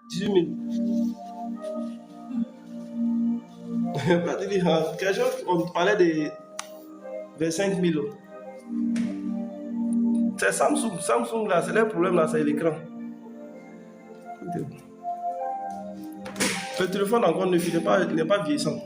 18 000. Quelque chose, on parlait de 25 000. C'est Samsung. Samsung, là, c'est le problème, là, c'est l'écran. Le téléphone encore neuf, il n'est pas vieillissant.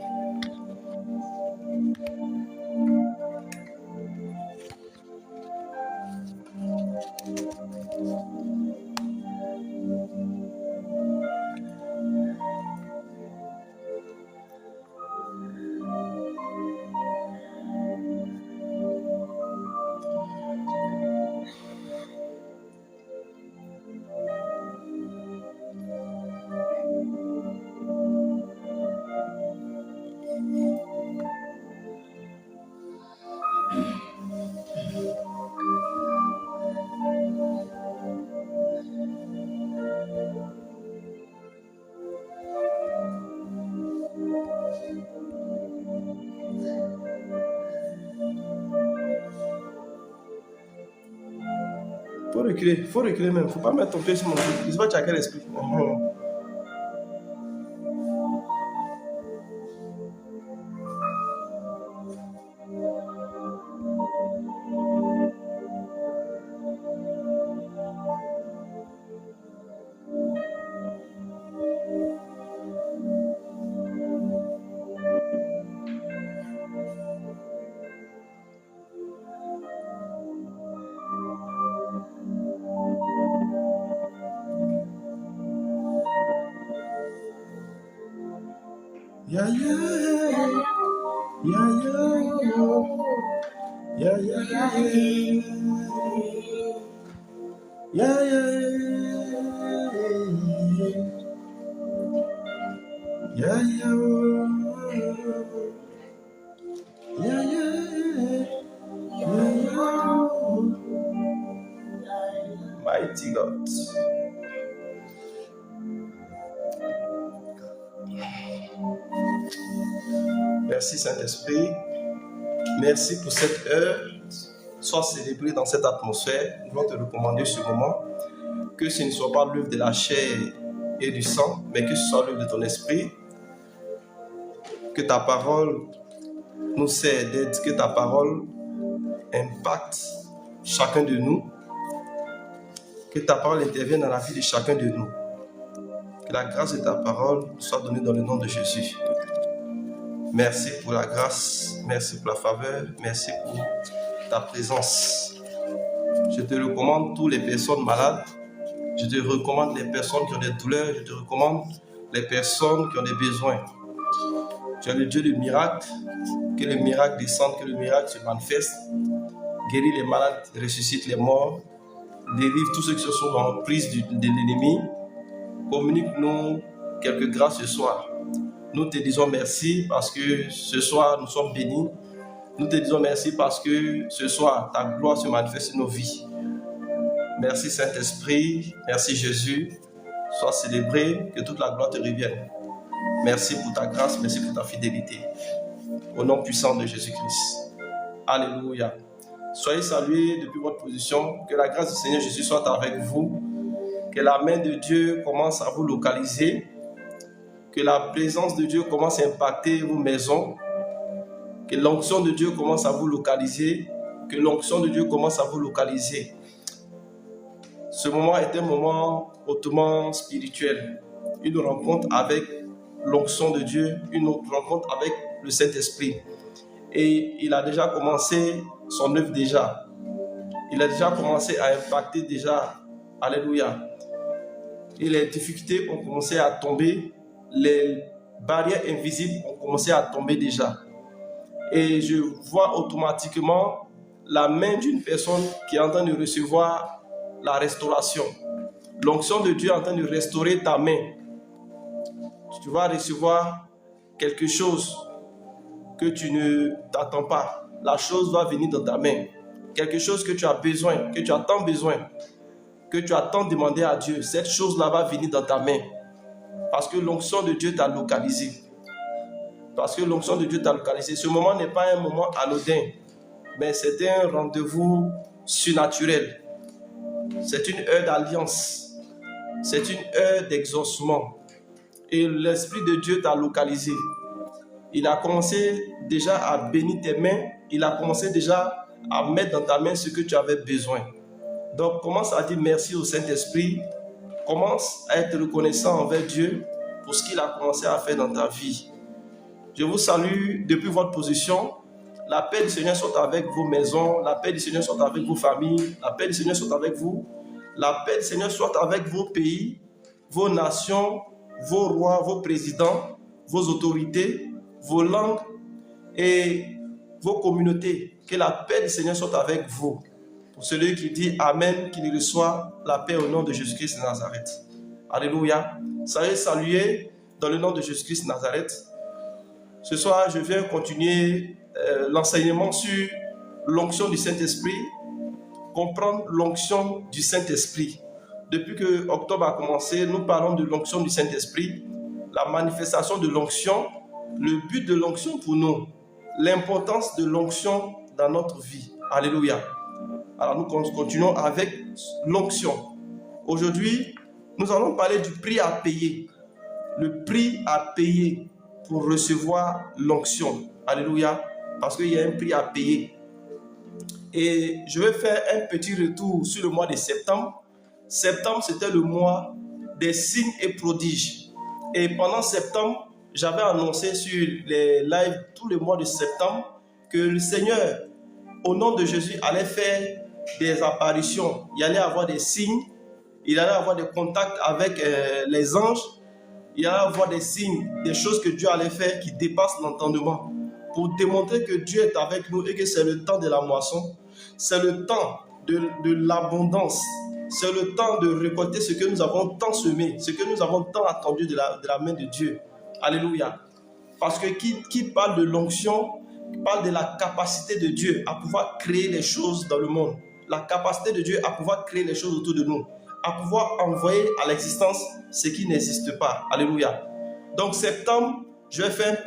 Faut reculer même. Faut pas mettre ton pied sur mon pied. Je sais pas tu as quel esprit. Mighty God. Merci Saint-Esprit. Merci pour cette heure. Sois célébré dans cette atmosphère. Nous allons te recommander ce moment. Que ce ne soit pas l'œuvre de la chair et du sang, mais que ce soit l'œuvre de ton esprit. Que ta parole nous sert d'aide, que ta parole impacte chacun de nous. Que ta parole intervienne dans la vie de chacun de nous. Que la grâce de ta parole soit donnée dans le nom de Jésus. Merci pour la grâce, merci pour la faveur, merci pour ta présence. Je te recommande toutes les personnes malades. Je te recommande les personnes qui ont des douleurs. Je te recommande les personnes qui ont des besoins. Tu es le Dieu du miracle. Que le miracle descende, que le miracle se manifeste. Guéris les malades, ressuscite les morts. Délivre tous ceux qui se sont en prise de l'ennemi. Communique-nous quelques grâces ce soir. Nous te disons merci parce que ce soir nous sommes bénis. Nous te disons merci parce que ce soir ta gloire se manifeste dans nos vies. Merci Saint-Esprit, merci Jésus. Sois célébré, que toute la gloire te revienne. Merci pour ta grâce, merci pour ta fidélité. Au nom puissant de Jésus-Christ. Alléluia. Soyez salués depuis votre position. Que la grâce du Seigneur Jésus soit avec vous. Que la main de Dieu commence à vous localiser. Que la présence de Dieu commence à impacter vos maisons. Que l'onction de Dieu commence à vous localiser. Que l'onction de Dieu commence à vous localiser. Ce moment est un moment hautement spirituel. Une rencontre avec l'onction de Dieu, une rencontre avec le Saint-Esprit. Et il a déjà commencé son œuvre déjà. Il a déjà commencé à impacter déjà. Alléluia. Et les difficultés ont commencé à tomber. Les barrières invisibles ont commencé à tomber déjà. Et je vois automatiquement la main d'une personne qui est en train de recevoir la restauration. L'onction de Dieu est en train de restaurer ta main. Tu vas recevoir quelque chose que tu ne t'attends pas. La chose va venir dans ta main. Quelque chose que tu as besoin, que tu as tant besoin, que tu as tant demandé à Dieu. Cette chose-là va venir dans ta main. Parce que l'onction de Dieu t'a localisé. Parce que l'onction de Dieu t'a localisé. Ce moment n'est pas un moment anodin, mais c'est un rendez-vous surnaturel. C'est une heure d'alliance. c'est une heure d'exaucement. Et l'Esprit de Dieu t'a localisé. Il a commencé déjà à bénir tes mains. Il a commencé déjà à mettre dans ta main ce que tu avais besoin. Donc, commence à dire merci au Saint-Esprit. Commence à être reconnaissant envers Dieu pour ce qu'il a commencé à faire dans ta vie. Je vous salue depuis votre position. La paix du Seigneur soit avec vos maisons. La paix du Seigneur soit avec vos familles. La paix du Seigneur soit avec vous. La paix du Seigneur soit avec vos pays, vos nations, vos rois, vos présidents, vos autorités, vos langues et vos communautés. Que la paix du Seigneur soit avec vous. Pour celui qui dit Amen, qu'il reçoit la paix au nom de Jésus-Christ de Nazareth. Alléluia. Soyez salués dans le nom de Jésus-Christ de Nazareth. Ce soir, je viens continuer l'enseignement sur l'onction du Saint-Esprit, comprendre l'onction du Saint-Esprit. Depuis que octobre a commencé, nous parlons de l'onction du Saint-Esprit, la manifestation de l'onction, le but de l'onction pour nous, l'importance de l'onction dans notre vie. Alléluia. Alors nous continuons avec l'onction. Aujourd'hui, nous allons parler du prix à payer. Le prix à payer pour recevoir l'onction. Alléluia. Parce qu'il y a un prix à payer. Et je vais faire un petit retour sur le mois de septembre. Septembre, c'était le mois des signes et prodiges. Et pendant septembre, j'avais annoncé sur les lives tout le mois de septembre que le Seigneur, au nom de Jésus, allait faire des apparitions. Il allait avoir des signes. Il allait avoir des contacts avec les anges. Il allait avoir des signes, des choses que Dieu allait faire qui dépassent l'entendement. Pour démontrer que Dieu est avec nous et que c'est le temps de la moisson. C'est le temps de l'abondance. C'est le temps de récolter ce que nous avons tant semé, ce que nous avons tant attendu de la main de Dieu. Alléluia. Parce que qui parle de l'onction, parle de la capacité de Dieu à pouvoir créer les choses dans le monde. La capacité de Dieu à pouvoir créer les choses autour de nous. À pouvoir envoyer à l'existence ce qui n'existe pas. Alléluia. Donc septembre, je vais faire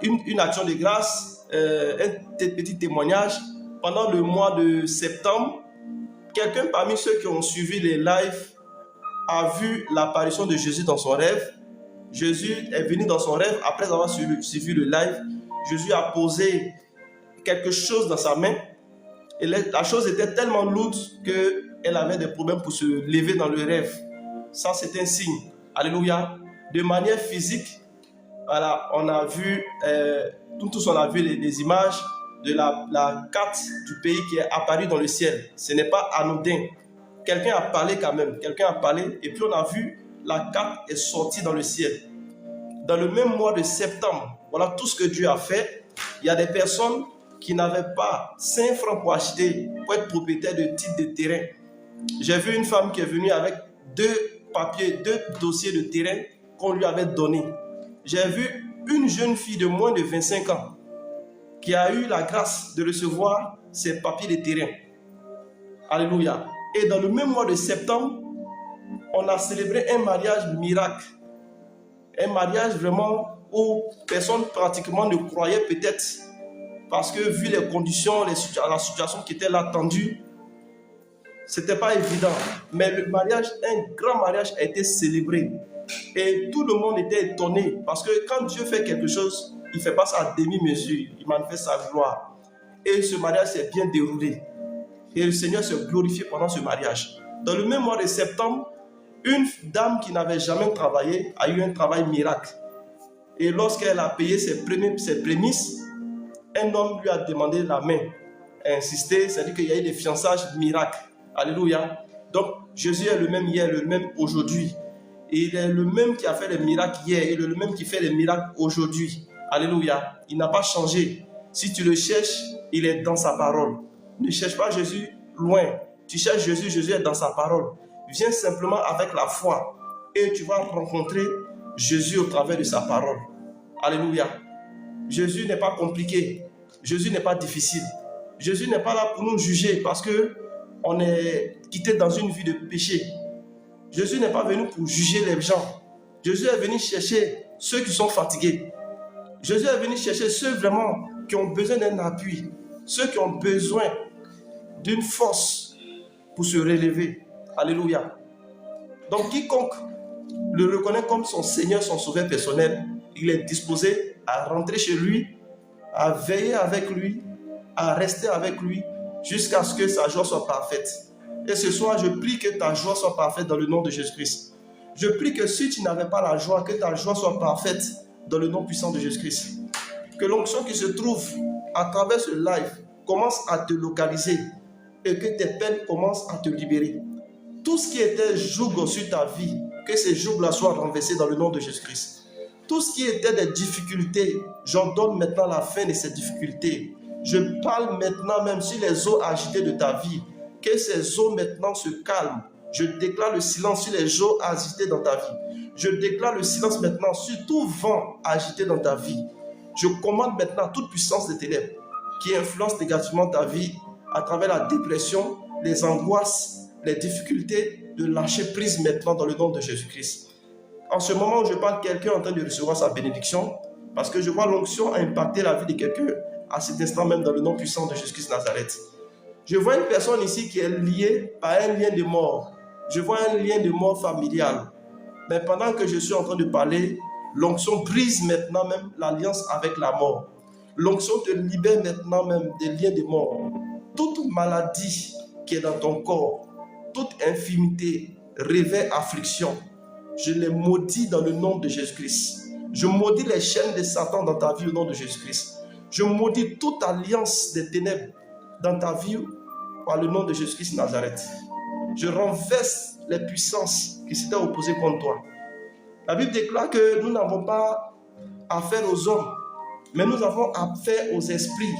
une action de grâce, un petit témoignage. Pendant le mois de septembre, quelqu'un parmi ceux qui ont suivi les lives a vu l'apparition de Jésus dans son rêve. Jésus est venu dans son rêve après avoir suivi le live. Jésus a posé quelque chose dans sa main et la chose était tellement lourde qu'elle avait des problèmes pour se lever dans le rêve. Ça, c'est un signe. Alléluia. De manière physique, voilà, on a vu, tous on a vu les images de la carte du pays qui est apparue dans le ciel. Ce n'est pas anodin. Quelqu'un a parlé quand même. Quelqu'un a parlé et puis on a vu la carte est sortie dans le ciel. Dans le même mois de septembre, voilà tout ce que Dieu a fait. Il y a des personnes qui n'avaient pas 5 francs pour acheter, pour être propriétaire de titres de terrain. J'ai vu une femme qui est venue avec 2 dossiers de terrain qu'on lui avait donnés. J'ai vu une jeune fille de moins de 25 ans qui a eu la grâce de recevoir ses papiers de terrain. Alléluia. Et dans le même mois de septembre, on a célébré un mariage miracle. Un mariage vraiment où personne pratiquement ne croyait peut-être parce que vu les conditions, la situation qui était là tendue, ce n'était pas évident. Mais le mariage, un grand mariage a été célébré. Et tout le monde était étonné parce que quand Dieu fait quelque chose, il ne fait pas ça à demi-mesure. Il manifeste sa gloire. Et ce mariage s'est bien déroulé. Et le Seigneur s'est glorifié pendant ce mariage. Dans le même mois de septembre, une dame qui n'avait jamais travaillé a eu un travail miracle. Et lorsqu'elle a payé ses prémices, un homme lui a demandé la main. Elle a insisté, c'est-à-dire qu'il y a eu des fiançages miracles. Alléluia. Donc, Jésus est le même hier, le même aujourd'hui. Et il est le même qui a fait les miracles hier et le même qui fait les miracles aujourd'hui. Alléluia. Il n'a pas changé. Si tu le cherches, il est dans sa parole. Ne cherche pas Jésus loin. Tu cherches Jésus, Jésus est dans sa parole. Viens simplement avec la foi et tu vas rencontrer Jésus au travers de sa parole. Alléluia. Jésus n'est pas compliqué. Jésus n'est pas difficile. Jésus n'est pas là pour nous juger parce qu'on est quitté dans une vie de péché. Jésus n'est pas venu pour juger les gens. Jésus est venu chercher ceux qui sont fatigués. Jésus est venu chercher ceux vraiment qui ont besoin d'un appui. Ceux qui ont besoin d'une force pour se relever. Alléluia. Donc quiconque le reconnaît comme son Seigneur, son sauveur personnel, il est disposé à rentrer chez lui, à veiller avec lui, à rester avec lui, jusqu'à ce que sa joie soit parfaite. Et ce soir, je prie que ta joie soit parfaite dans le nom de Jésus-Christ. Je prie que si tu n'avais pas la joie, que ta joie soit parfaite dans le nom puissant de Jésus-Christ. Que l'onction qui se trouve à travers ce live commence à te localiser et que tes peines commencent à te libérer. Tout ce qui était joug sur ta vie, que ces jougs-là soient renversés dans le nom de Jésus-Christ. Tout ce qui était des difficultés, j'ordonne maintenant la fin de ces difficultés. Je parle maintenant même sur les eaux agitées de ta vie. Que ces eaux maintenant se calment. Je déclare le silence sur les eaux agitées dans ta vie. Je déclare le silence maintenant sur tout vent agité dans ta vie. Je commande maintenant toute puissance des ténèbres qui influence négativement ta vie à travers la dépression, les angoisses, les difficultés, de lâcher prise maintenant dans le nom de Jésus-Christ. En ce moment où je parle, quelqu'un est en train de recevoir sa bénédiction parce que je vois l'onction impacter la vie de quelqu'un à cet instant même dans le nom puissant de Jésus-Christ Nazareth. Je vois une personne ici qui est liée par un lien de mort. Je vois un lien de mort familial. Mais pendant que je suis en train de parler, l'onction brise maintenant même l'alliance avec la mort. L'onction te libère maintenant même des liens de mort. Toute maladie qui est dans ton corps, toute infirmité, réveil, affliction, je les maudis dans le nom de Jésus-Christ. Je maudis les chaînes de Satan dans ta vie au nom de Jésus-Christ. Je maudis toute alliance des ténèbres dans ta vie par le nom de Jésus-Christ Nazareth. Je renverse les puissances qui s'étaient opposées contre toi. La Bible déclare que nous n'avons pas affaire aux hommes, mais nous avons affaire aux esprits.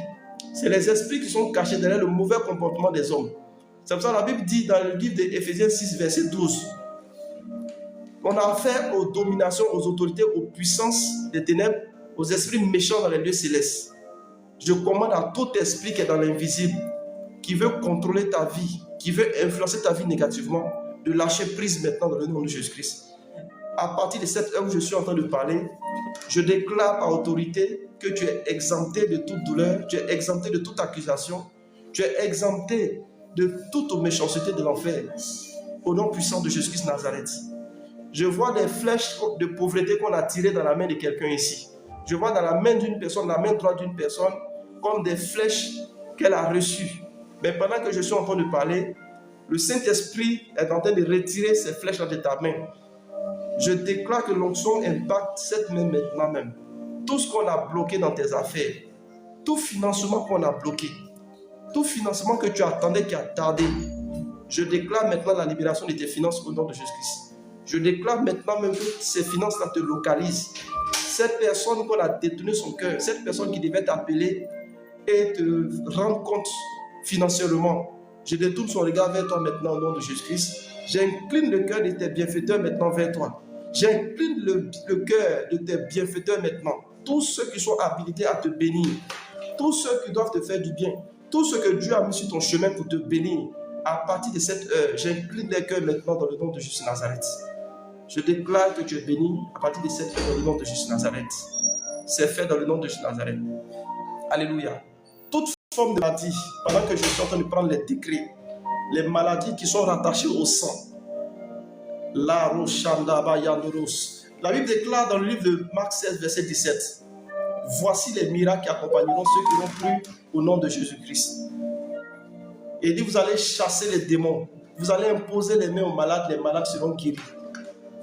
C'est les esprits qui sont cachés derrière le mauvais comportement des hommes. C'est pour ça que la Bible dit dans le livre d'Éphésiens 6, verset 12, qu'on a affaire aux dominations, aux autorités, aux puissances des ténèbres, aux esprits méchants dans les lieux célestes. Je commande à tout esprit qui est dans l'invisible, qui veut contrôler ta vie, qui veut influencer ta vie négativement, de lâcher prise maintenant dans le nom de Jésus-Christ. À partir de cette heure où je suis en train de parler, je déclare par autorité que tu es exempté de toute douleur, tu es exempté de toute accusation, tu es exempté de toute méchanceté de l'enfer, au nom puissant de Jésus-Christ Nazareth. Je vois des flèches de pauvreté qu'on a tirées dans la main de quelqu'un ici. Je vois dans la main d'une personne, la main droite d'une personne, comme des flèches qu'elle a reçues. Mais pendant que je suis en train de parler, le Saint-Esprit est en train de retirer ces flèches-là de ta main. Je déclare que l'onction impacte cette main maintenant même. Tout ce qu'on a bloqué dans tes affaires, tout financement qu'on a bloqué, tout financement que tu attendais qui a tardé, je déclare maintenant la libération de tes finances au nom de Jésus-Christ. Je déclare maintenant même que ces finances-là te localisent. Cette personne qu'on a détenu son cœur, cette personne qui devait t'appeler et te rendre compte financièrement, je détourne son regard vers toi maintenant au nom de Jésus-Christ. J'incline le cœur de tes bienfaiteurs maintenant vers toi. J'incline le cœur de tes bienfaiteurs maintenant. Tous ceux qui sont habilités à te bénir, tous ceux qui doivent te faire du bien, tous ceux que Dieu a mis sur ton chemin pour te bénir, à partir de cette heure, j'incline les cœurs maintenant dans le nom de Jésus Nazareth. Je déclare que tu es béni à partir de cette heure dans le nom de Jésus Nazareth. C'est fait dans le nom de Jésus Nazareth. Alléluia. Toute forme de maladie, pendant que je suis en train de prendre les décrets, les maladies qui sont rattachées au sang. La Bible déclare dans le livre de Marc 16, verset 17, voici les miracles qui accompagneront ceux qui ont cru au nom de Jésus-Christ. Et il dit, vous allez chasser les démons, vous allez imposer les mains aux malades, les malades seront guéris.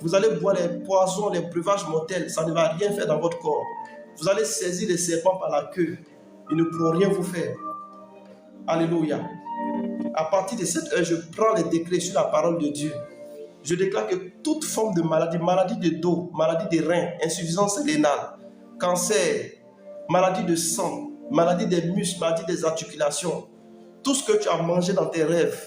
Vous allez boire les poisons, les breuvages mortels, ça ne va rien faire dans votre corps. Vous allez saisir les serpents par la queue, ils ne pourront rien vous faire. Alléluia. À partir de cette heure, je prends les décrets sur la parole de Dieu. Je déclare que toute forme de maladie, maladie de dos, maladie des reins, insuffisance rénale, cancer, maladie de sang, maladie des muscles, maladie des articulations, tout ce que tu as mangé dans tes rêves,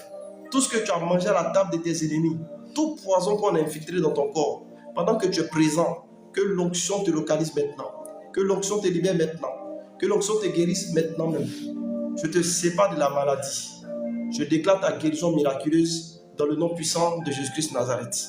tout ce que tu as mangé à la table de tes ennemis, tout poison qu'on a infiltré dans ton corps, pendant que tu es présent, que l'onction te localise maintenant, que l'onction te libère maintenant, que l'onction te guérisse maintenant même. Je te sépare de la maladie. Je déclare ta guérison miraculeuse dans le nom puissant de Jésus-Christ Nazareth.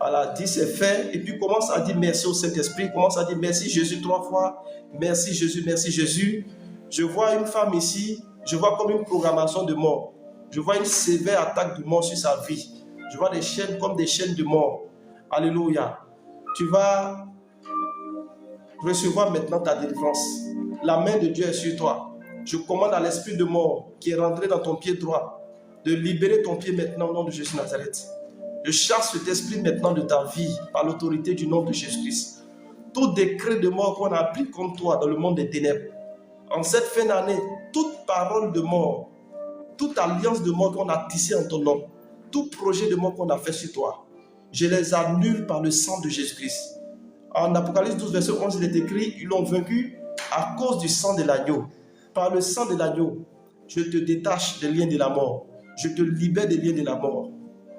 Voilà, dit c'est fait. Et puis commence à dire merci au Saint-Esprit. Commence à dire merci Jésus 3 fois. Merci Jésus, merci Jésus. Je vois une femme ici. Je vois comme une programmation de mort. Je vois une sévère attaque de mort sur sa vie. Je vois des chaînes comme des chaînes de mort. Alléluia. Tu vas recevoir maintenant ta délivrance. La main de Dieu est sur toi. Je commande à l'esprit de mort qui est rentré dans ton pied droit de libérer ton pied maintenant au nom de Jésus de Nazareth. Je chasse cet esprit maintenant de ta vie par l'autorité du nom de Jésus-Christ. Tout décret de mort qu'on applique contre toi dans le monde des ténèbres, en cette fin d'année, toute parole de mort, toute alliance de mort qu'on a tissée en ton nom, tout projet de mort qu'on a fait sur toi, je les annule par le sang de Jésus-Christ. En Apocalypse 12, verset 11, il est écrit, ils l'ont vaincu à cause du sang de l'agneau. Par le sang de l'agneau, je te détache des liens de la mort. Je te libère des liens de la mort.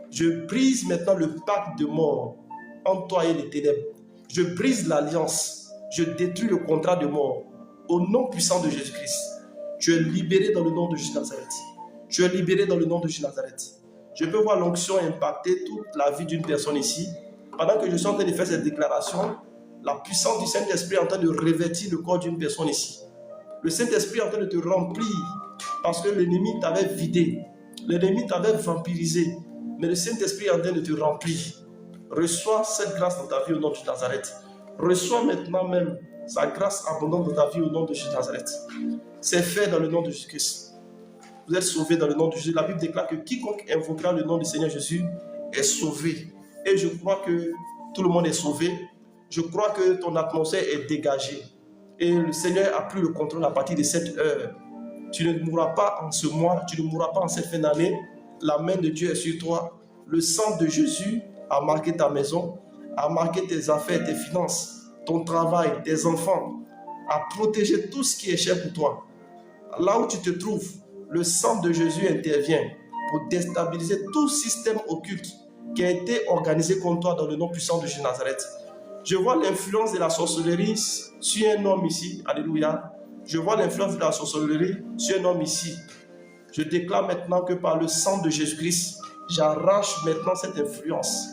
Je brise maintenant le pacte de mort entre toi et les ténèbres. Je brise l'alliance. Je détruis le contrat de mort. Au nom puissant de Jésus-Christ, tu es libéré dans le nom de Jésus de Nazareth. Tu es libéré dans le nom de Jésus de Nazareth. Je peux voir l'onction impacter toute la vie d'une personne ici. Pendant que je suis en train de faire cette déclaration, la puissance du Saint-Esprit est en train de revêtir le corps d'une personne ici. Le Saint-Esprit est en train de te remplir parce que l'ennemi t'avait vidé. L'ennemi t'avait vampirisé. Mais le Saint-Esprit est en train de te remplir. Reçois cette grâce dans ta vie au nom de Jésus de Nazareth. Reçois maintenant même sa grâce abondante dans ta vie au nom de Jésus de Nazareth. C'est fait dans le nom de Jésus-Christ. Vous êtes sauvés dans le nom de Jésus. La Bible déclare que quiconque invoquera le nom du Seigneur Jésus est sauvé. Et je crois que tout le monde est sauvé. Je crois que ton atmosphère est dégagée. Et le Seigneur a pris le contrôle à partir de cette heure. Tu ne mourras pas en ce mois, tu ne mourras pas en cette fin d'année. La main de Dieu est sur toi. Le sang de Jésus a marqué ta maison, a marqué tes affaires, tes finances, ton travail, tes enfants, a protégé tout ce qui est cher pour toi. Là où tu te trouves, le sang de Jésus intervient pour déstabiliser tout système occulte qui a été organisé contre toi dans le nom puissant de Jésus de Nazareth. Je vois l'influence de la sorcellerie sur un homme ici. Alléluia. Je vois l'influence de la sorcellerie sur un homme ici. Je déclare maintenant que par le sang de Jésus-Christ, j'arrache maintenant cette influence.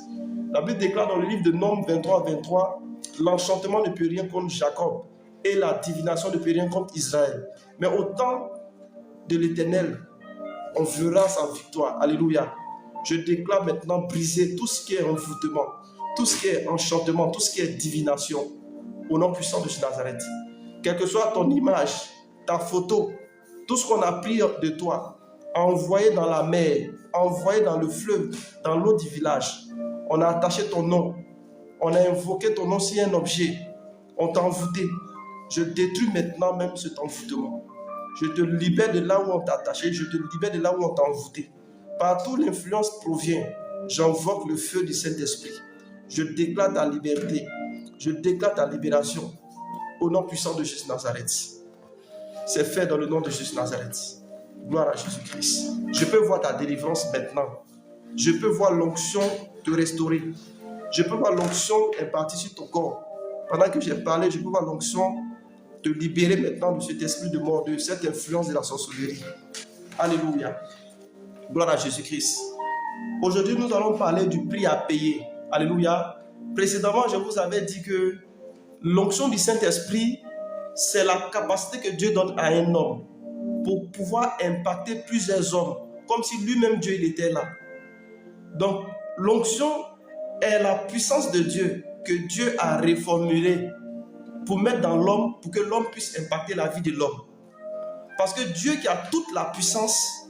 La Bible déclare dans le livre de Nombres 23, l'enchantement ne peut rien contre Jacob et la divination ne peut rien contre Israël. Mais au temps de l'Éternel, on verra sa victoire. Alléluia. Je déclare maintenant briser tout ce qui est envoûtement, tout ce qui est enchantement, tout ce qui est divination, au nom puissant de Jésus de Nazareth. Quelle que soit ton image, ta photo, tout ce qu'on a pris de toi, envoyé dans la mer, envoyé dans le fleuve, dans l'eau du village, on a attaché ton nom, on a invoqué ton nom sur un objet, on t'a envoûté. Je détruis maintenant même cet envoûtement. Je te libère de là où on t'a attaché, je te libère de là où on t'a envoûté. Partout où l'influence provient, j'invoque le feu du Saint-Esprit. Je déclare ta liberté, je déclare ta libération au nom puissant de Jésus de Nazareth. C'est fait dans le nom de Jésus de Nazareth. Gloire à Jésus-Christ. Je peux voir ta délivrance maintenant. Je peux voir l'onction te restaurer. Je peux voir l'onction impartie sur ton corps. Pendant que j'ai parlé, je peux voir l'onction te libérer maintenant de cet esprit de mort, de cette influence de la sorcellerie. Alléluia. Gloire à Jésus-Christ. Aujourd'hui, nous allons parler du prix à payer. Alléluia. Précédemment, je vous avais dit que l'onction du Saint-Esprit, c'est la capacité que Dieu donne à un homme pour pouvoir impacter plusieurs hommes, comme si lui-même Dieu il était là. Donc, l'onction est la puissance de Dieu que Dieu a reformulée pour mettre dans l'homme, pour que l'homme puisse impacter la vie de l'homme. Parce que Dieu qui a toute la puissance,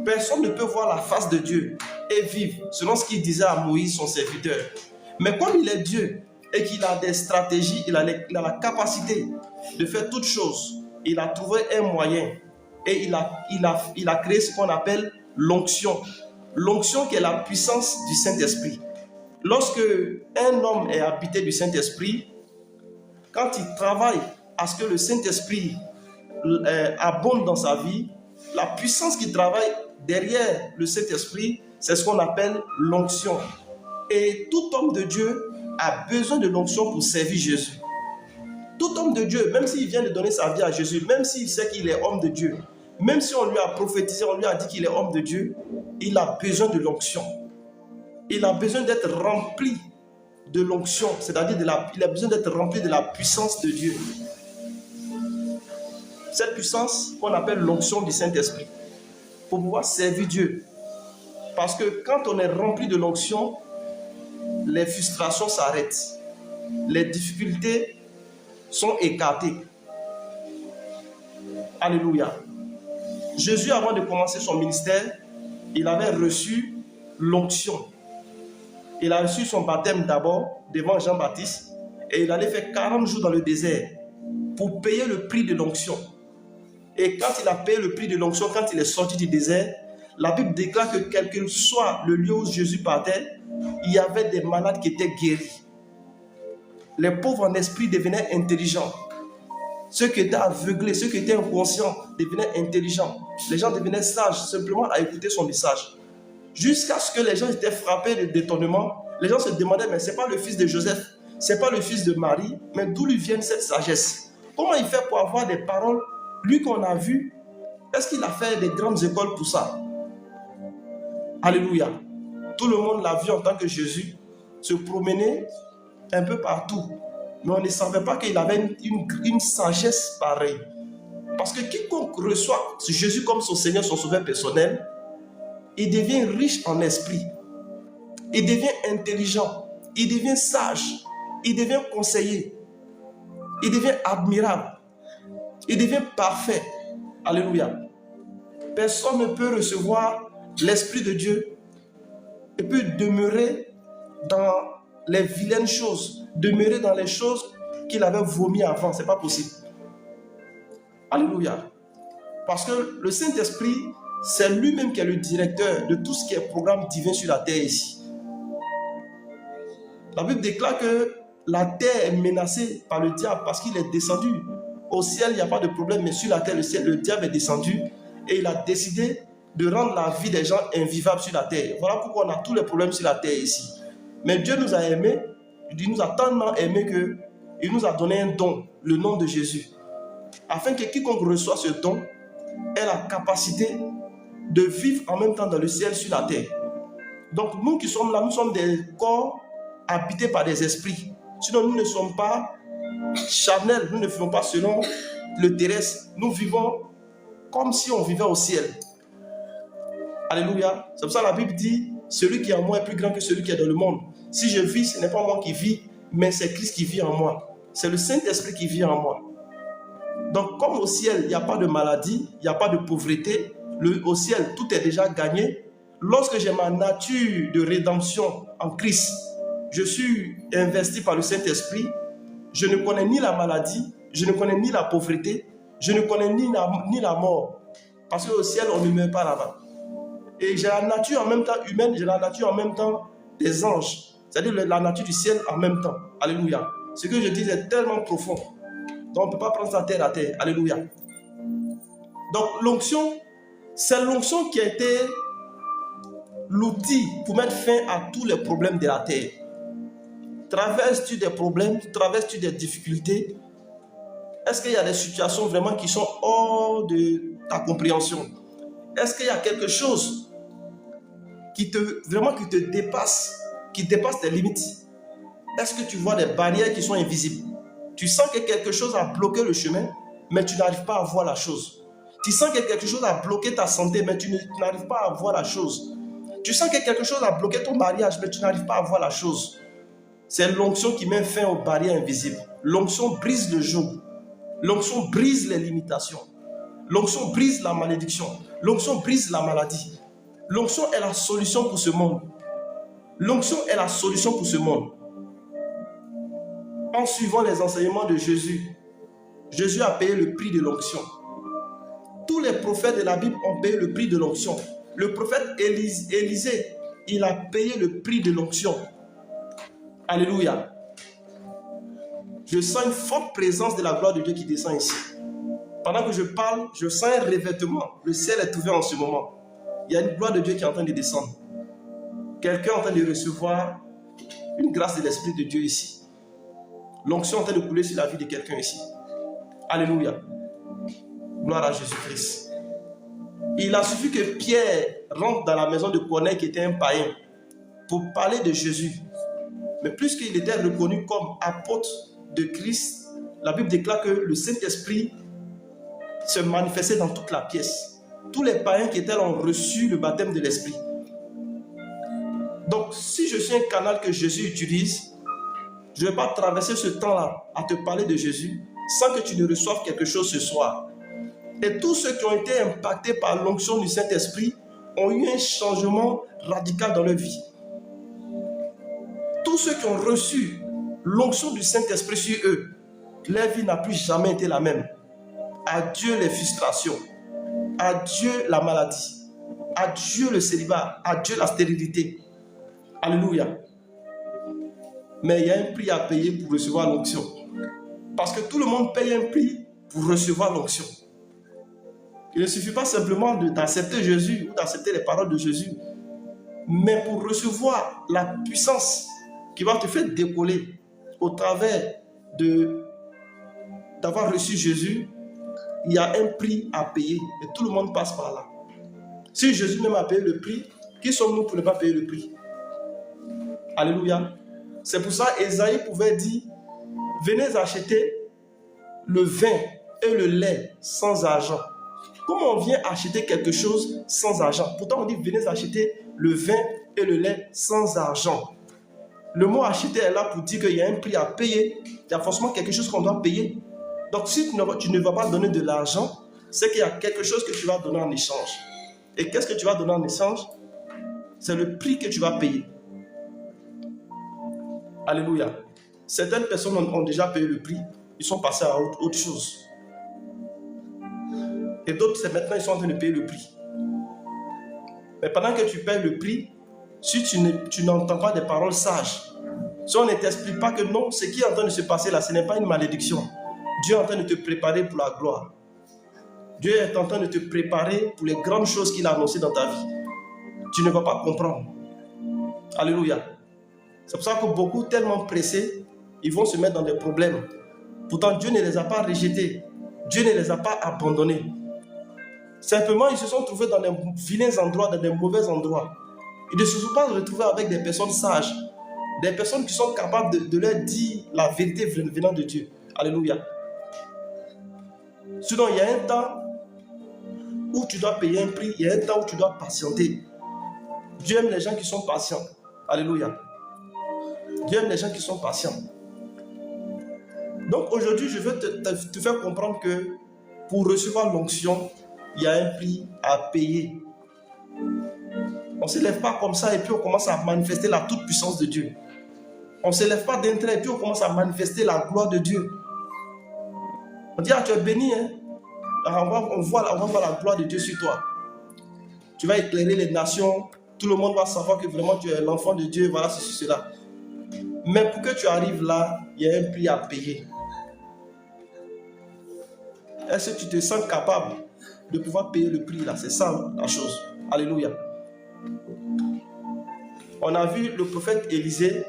personne ne peut voir la face de Dieu et vivre, selon ce qu'il disait à Moïse, son serviteur. Mais comme il est Dieu et qu'il a des stratégies, il a la capacité de faire toutes choses, il a trouvé un moyen et il a créé ce qu'on appelle l'onction. L'onction qui est la puissance du Saint-Esprit. Lorsque un homme est habité du Saint-Esprit, quand il travaille à ce que le Saint-Esprit abonde dans sa vie, la puissance qui travaille derrière le Saint-Esprit, c'est ce qu'on appelle l'onction. Et tout homme de Dieu a besoin de l'onction pour servir Jésus. Tout homme de Dieu, même s'il vient de donner sa vie à Jésus, même s'il sait qu'il est homme de Dieu, même si on lui a prophétisé, on lui a dit qu'il est homme de Dieu, il a besoin de l'onction. Il a besoin d'être rempli de l'onction, c'est-à-dire il a besoin d'être rempli de la puissance de Dieu. Cette puissance qu'on appelle l'onction du Saint-Esprit, pour pouvoir servir Dieu. Parce que quand on est rempli de l'onction, les frustrations s'arrêtent. Les difficultés sont écartées. Alléluia. Jésus, avant de commencer son ministère, il avait reçu l'onction. Il a reçu son baptême d'abord devant Jean-Baptiste et il allait faire 40 jours dans le désert pour payer le prix de l'onction. Et quand il a payé le prix de l'onction, quand il est sorti du désert, la Bible déclare que quel que soit le lieu où Jésus partait, il y avait des malades qui étaient guéris. Les pauvres en esprit devenaient intelligents. Ceux qui étaient aveuglés, ceux qui étaient inconscients devenaient intelligents. Les gens devenaient sages simplement à écouter son message. Jusqu'à ce que les gens étaient frappés de détonnement. Les gens se demandaient, mais ce n'est pas le fils de Joseph, ce n'est pas le fils de Marie, mais d'où lui vient cette sagesse? Comment il fait pour avoir des paroles? Lui qu'on a vu, est-ce qu'il a fait des grandes écoles pour ça? Alléluia. Tout le monde l'a vu en tant que Jésus se promener un peu partout. Mais on ne savait pas qu'il avait une sagesse pareille. Parce que quiconque reçoit Jésus comme son Seigneur, son sauveur personnel, il devient riche en esprit. Il devient intelligent. Il devient sage. Il devient conseiller. Il devient admirable. Il devient parfait. Alléluia. Personne ne peut recevoir l'Esprit de Dieu et puis demeurer dans les vilaines choses, demeurer dans les choses qu'il avait vomi avant. Ce n'est pas possible. Alléluia. Parce que le Saint-Esprit, c'est lui-même qui est le directeur de tout ce qui est programme divin sur la terre ici. La Bible déclare que la terre est menacée par le diable parce qu'il est descendu. Au ciel, il n'y a pas de problème, mais sur la terre, le diable est descendu et il a décidé de rendre la vie des gens invivable sur la terre. Voilà pourquoi on a tous les problèmes sur la terre ici. Mais Dieu nous a aimés, il nous a tellement aimés qu'il nous a donné un don, le nom de Jésus, afin que quiconque reçoit ce don ait la capacité de vivre en même temps dans le ciel sur la terre. Donc nous qui sommes là, nous sommes des corps habités par des esprits. Sinon nous ne sommes pas charnels, nous ne vivons pas selon le terrestre. Nous vivons comme si on vivait au ciel. Alléluia. C'est pour ça que la Bible dit, celui qui est en moi est plus grand que celui qui est dans le monde. Si je vis, ce n'est pas moi qui vis, mais c'est Christ qui vit en moi. C'est le Saint-Esprit qui vit en moi. Donc comme au ciel, il n'y a pas de maladie, il n'y a pas de pauvreté, au ciel, tout est déjà gagné. Lorsque j'ai ma nature de rédemption en Christ, je suis investi par le Saint-Esprit, je ne connais ni la maladie, je ne connais ni la pauvreté, je ne connais ni la mort. Parce qu'au ciel, on ne meurt pas là-bas. Et j'ai la nature en même temps humaine, j'ai la nature en même temps des anges. C'est-à-dire la nature du ciel en même temps. Alléluia. Ce que je dis est tellement profond. Donc on ne peut pas prendre ça terre à terre. Alléluia. Donc l'onction, c'est l'onction qui a été l'outil pour mettre fin à tous les problèmes de la terre. Traverses-tu des problèmes, traverses-tu des difficultés? Est-ce qu'il y a des situations vraiment qui sont hors de ta compréhension? Est-ce qu'il y a quelque chose qui te dépasse, qui dépasse tes limites? Est-ce que tu vois des barrières qui sont invisibles? Tu sens que quelque chose a bloqué le chemin, mais tu n'arrives pas à voir la chose. Tu sens que quelque chose a bloqué ta santé, mais tu n'arrives pas à voir la chose. Tu sens que quelque chose a bloqué ton mariage, mais tu n'arrives pas à voir la chose. C'est l'onction qui met fin aux barrières invisibles. L'onction brise le joug. L'onction brise les limitations. L'onction brise la malédiction. L'onction brise la maladie. L'onction est la solution pour ce monde. L'onction est la solution pour ce monde. En suivant les enseignements de Jésus, Jésus a payé le prix de l'onction. Tous les prophètes de la Bible ont payé le prix de l'onction. Le prophète Élisée, il a payé le prix de l'onction. Alléluia. Je sens une forte présence de la gloire de Dieu qui descend ici. Pendant que je parle, je sens un revêtement. Le ciel est ouvert en ce moment. Il y a une gloire de Dieu qui est en train de descendre. Quelqu'un est en train de recevoir une grâce de l'Esprit de Dieu ici. L'onction est en train de couler sur la vie de quelqu'un ici. Alléluia. Gloire à Jésus-Christ. Il a suffi que Pierre rentre dans la maison de Corneille qui était un païen pour parler de Jésus. Mais puisqu'il était reconnu comme apôtre de Christ, la Bible déclare que le Saint-Esprit se manifestait dans toute la pièce. Tous les païens qui étaient là ont reçu le baptême de l'Esprit. Donc, si je suis un canal que Jésus utilise, je ne vais pas traverser ce temps-là à te parler de Jésus sans que tu ne reçoives quelque chose ce soir. Et tous ceux qui ont été impactés par l'onction du Saint-Esprit ont eu un changement radical dans leur vie. Tous ceux qui ont reçu l'onction du Saint-Esprit sur eux, leur vie n'a plus jamais été la même. Adieu les frustrations, adieu la maladie, adieu le célibat, adieu la stérilité. Alléluia. Mais il y a un prix à payer pour recevoir l'onction. Parce que tout le monde paye un prix pour recevoir l'onction. Il ne suffit pas simplement d'accepter Jésus ou d'accepter les paroles de Jésus, mais pour recevoir la puissance qui va te faire décoller au travers d'avoir reçu Jésus, il y a un prix à payer et tout le monde passe par là. Si Jésus même a payé le prix, qui sommes-nous pour ne pas payer le prix? Alléluia. C'est pour ça qu'Ésaïe pouvait dire, venez acheter le vin et le lait sans argent. Comment on vient acheter quelque chose sans argent? Pourtant on dit, venez acheter le vin et le lait sans argent. Le mot acheter est là pour dire qu'il y a un prix à payer. Il y a forcément quelque chose qu'on doit payer. Donc si tu ne vas pas donner de l'argent, c'est qu'il y a quelque chose que tu vas donner en échange. Et qu'est-ce que tu vas donner en échange? C'est le prix que tu vas payer. Alléluia. Certaines personnes ont déjà payé le prix. Ils sont passés à autre chose. Et d'autres, c'est maintenant, ils sont en train de payer le prix. Mais pendant que tu payes le prix, si tu n'entends pas des paroles sages, si on ne t'explique pas que non, ce qui est en train de se passer là, ce n'est pas une malédiction. Dieu est en train de te préparer pour la gloire. Dieu est en train de te préparer pour les grandes choses qu'il a annoncées dans ta vie. Tu ne vas pas comprendre. Alléluia. C'est pour ça que beaucoup, tellement pressés, ils vont se mettre dans des problèmes. Pourtant, Dieu ne les a pas rejetés. Dieu ne les a pas abandonnés. Simplement, ils se sont trouvés dans des vilains endroits, dans des mauvais endroits. Ils ne se sont pas retrouvés avec des personnes sages, des personnes qui sont capables de leur dire la vérité venant de Dieu. Alléluia. Sinon, il y a un temps où tu dois payer un prix, il y a un temps où tu dois patienter. Dieu aime les gens qui sont patients. Alléluia. Dieu aime les gens qui sont patients. Donc aujourd'hui, je veux te faire comprendre que pour recevoir l'onction, il y a un prix à payer. On ne se lève pas comme ça et puis on commence à manifester la toute-puissance de Dieu. On ne se lève pas d'un trait et puis on commence à manifester la gloire de Dieu. On dit, ah, tu es béni, hein? On voit la gloire de Dieu sur toi. Tu vas éclairer les nations. Tout le monde va savoir que vraiment tu es l'enfant de Dieu. Voilà, ceci, cela. Mais pour que tu arrives là, il y a un prix à payer. Est-ce que tu te sens capable de pouvoir payer le prix là? C'est ça la chose. Alléluia. On a vu le prophète Élisée,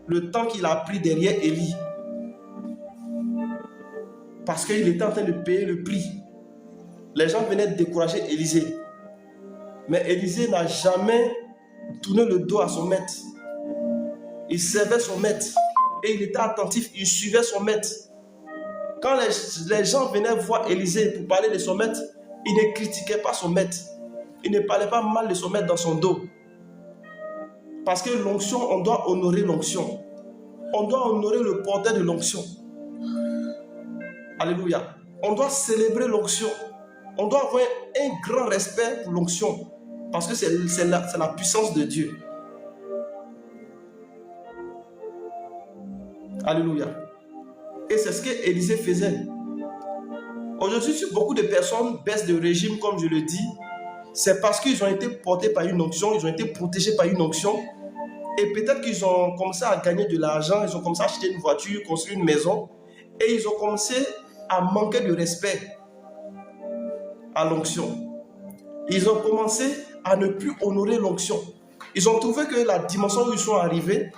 le temps qu'il a pris derrière Élie. Parce qu'il était en train de payer le prix. Les gens venaient décourager Élisée. Mais Élisée n'a jamais tourné le dos à son maître. Il servait son maître. Et il était attentif, il suivait son maître. Quand les gens venaient voir Élisée pour parler de son maître, il ne critiquait pas son maître. Il ne parlait pas mal de son maître dans son dos. Parce que l'onction, on doit honorer l'onction. On doit honorer le porteur de l'onction. Alléluia. On doit célébrer l'onction. On doit avoir un grand respect pour l'onction. Parce que c'est la puissance de Dieu. Alléluia. Et c'est ce qu'Élisée faisait. Aujourd'hui, si beaucoup de personnes baissent de régime, comme je le dis, c'est parce qu'ils ont été portés par une onction, ils ont été protégés par une onction. Et peut-être qu'ils ont commencé à gagner de l'argent, ils ont commencé à acheter une voiture, construire une maison. Et ils ont commencé à manquer de respect à l'onction. Ils ont commencé à ne plus honorer l'onction. Ils ont trouvé que la dimension où ils sont arrivés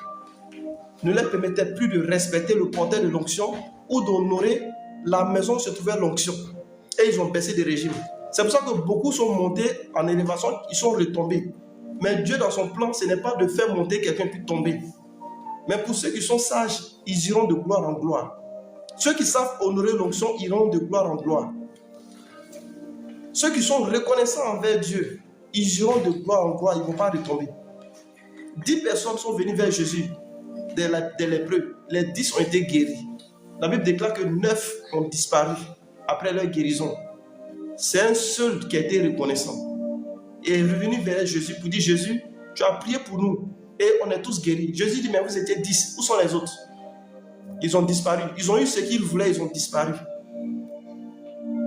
ne leur permettait plus de respecter le porteur de l'onction ou d'honorer la maison où se trouvait l'onction. Et ils ont baissé de régime. C'est pour ça que beaucoup sont montés en élévation, ils sont retombés. Mais Dieu, dans son plan, ce n'est pas de faire monter quelqu'un puis tomber. Mais pour ceux qui sont sages, ils iront de gloire en gloire. Ceux qui savent honorer l'onction iront de gloire en gloire. Ceux qui sont reconnaissants envers Dieu, ils iront de gloire en gloire, ils ne vont pas retomber. 10 personnes sont venues vers Jésus, des lépreux. Les 10 ont été guéris. La Bible déclare que 9 ont disparu après leur guérison. C'est un seul qui a été reconnaissant. Et est revenu vers Jésus pour dire, Jésus, tu as prié pour nous et on est tous guéris. Jésus dit, mais vous étiez 10, où sont les autres? Ils ont disparu. Ils ont eu ce qu'ils voulaient, ils ont disparu.